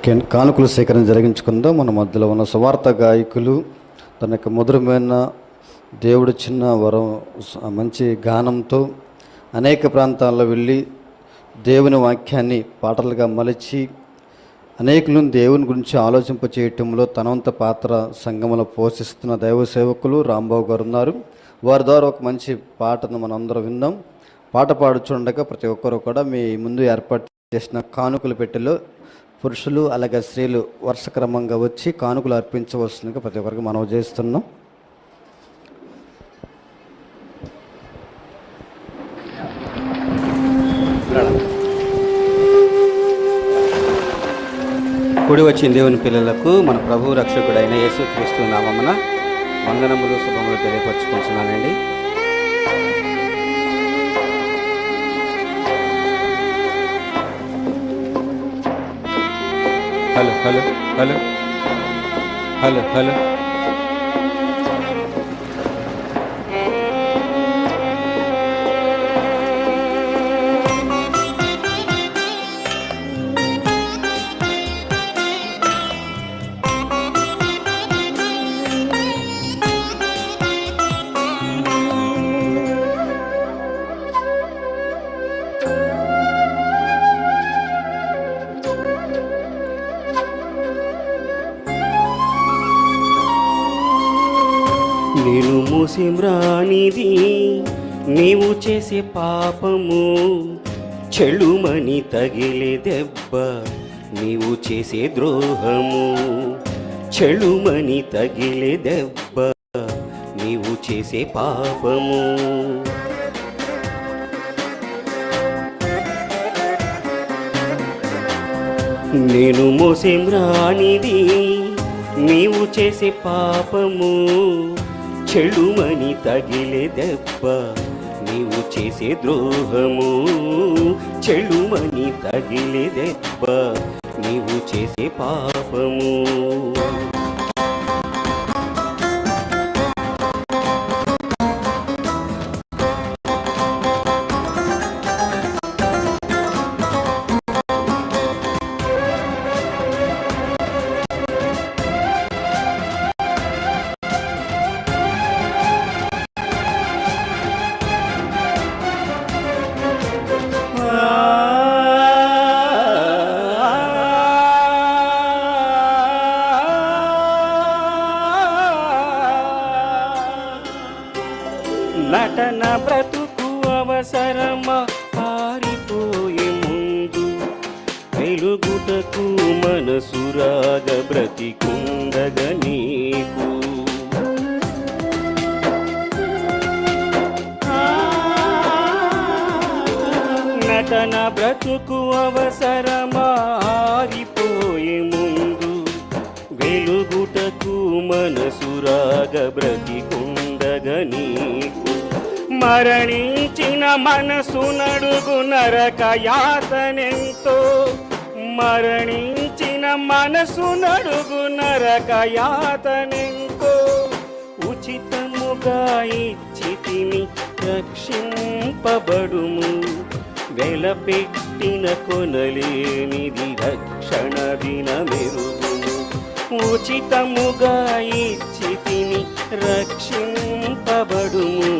కానుకలు సేకరణ జరిగించుకుందాం. మన మధ్యలో ఉన్న సువార్త గాయకులు తన యొక్క మధురమైన దేవుడు చిన్న వరం మంచి గానంతో అనేక ప్రాంతాల్లో వెళ్ళి దేవుని వాక్యాన్ని పాటలుగా మలిచి అనేకులను దేవుని గురించి ఆలోచింప చేయటంలో తనవంత పాత్ర సంఘంలో పోషిస్తున్న దైవ సేవకులు రాంబాబు గారు ఉన్నారు. వారి ద్వారా ఒక మంచి పాటను మనం అందరం విందాం. పాట పాడుచుండగా ప్రతి ఒక్కరు కూడా మీ ముందు ఏర్పాటు చేసిన కానుకల పెట్టెలో పురుషులు అలాగే స్త్రీలు వరుస క్రమంగా వచ్చి కానుకలు అర్పించవలసిందిగా ప్రతి ఒక్కరికి మనవి చేస్తున్నాం. కూడి వచ్చిన దేవుని పిల్లలకు మన ప్రభు రక్షకుడైన యేసుక్రీస్తు నామమున వందనములు శుభములు తెలియపరచుకుంటున్నానండి. Hello hello hello hello hello నేను మూసిమ్రానిది నీవు చేసే పాపము, చెలుమని తగిలే దెబ్బ నీవు చేసే ద్రోహము, చెలుమని తగిలే దెబ్బ నీవు చేసే పాపము. నేను మూసిమ్రానిది నీవు చేసే పాపము, చెడుమని తగిలే దెబ్బ నీవు చేసే ద్రోహము, చెడుమని తగిలే దెబ్బ నీవు చేసే పాపము. నటన బ్రతుకు అవసరమా, పారిపోయే ముందు వెలుగుటకు మనసురాగ బ్రతికుండగ నీకు. నటన బ్రతుకు అవసరమా, పారిపోయే ముందు వెలుగుటకు మనసురాగ బ్రతికుండగ నీకు. మరణించిన మనసు నడుగు నరక యాతనెంతో, మరణించిన మనసు నడుగు నరక యాతనెంతో, ఉచితముగా ఇచ్చితిని రక్షింపబడుము, వెలపెట్టిన కొనలేనిది రక్షణ దినమెరుగుము. ఉచితముగా ఇచ్చితిని రక్షింపబడుము,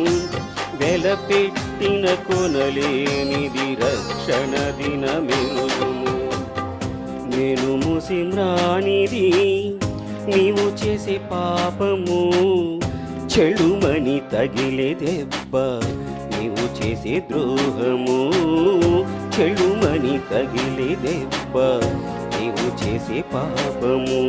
వెలపెట్టిన కొనలేనిది రక్షణ దినమెరుగుము. నేను మూసిమ్రానిది నీవు చేసే పాపము, చెడుమని తగిలే దెబ్బ నీవు చేసే ద్రోహము, చెడుమని తగిలే దెబ్బ నీవు చేసే పాపము.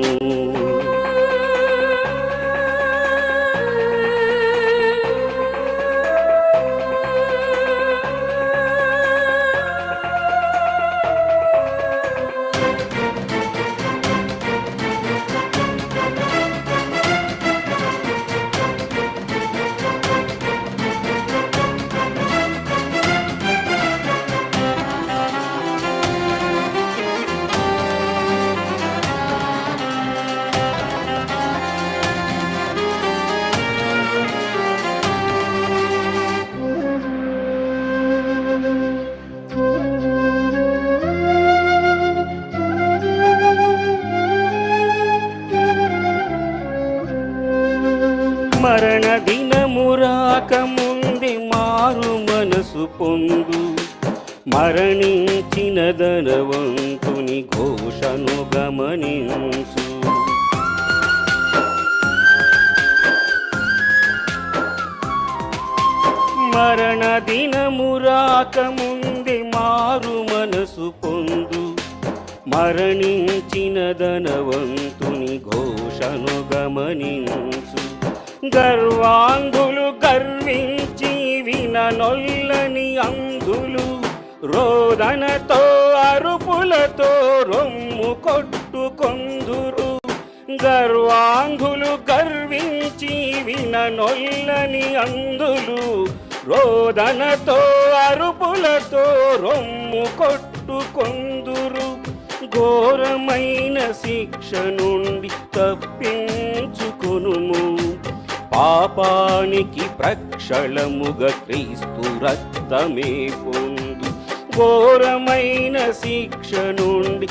రాకముందే మారు మనసు పొందు, మరణించిన ధనవంతుని ఘోషను గమనించు. మరణ దినము రాకముందే మారు మనసు పొందు, మరణించిన ధనవంతుని ఘోషను గమనించు. గర్వాంధులు గర్వించి విననొల్లని అంధులు, రోదనతో అరుపులతో రొమ్ము కొట్టుకొందురు. గర్వాంధులు గర్వించి విననొల్లని అంధులు, రోదనతో అరుపులతో రొమ్ము కొట్టుకొందురు. ఘోరమైన శిక్ష నుండి తప్పించుకొనుము, పాపానికి ప్రక్షళముగా క్రీస్తు రక్తమే పొందు. ఘోరమైన శిక్ష నుండి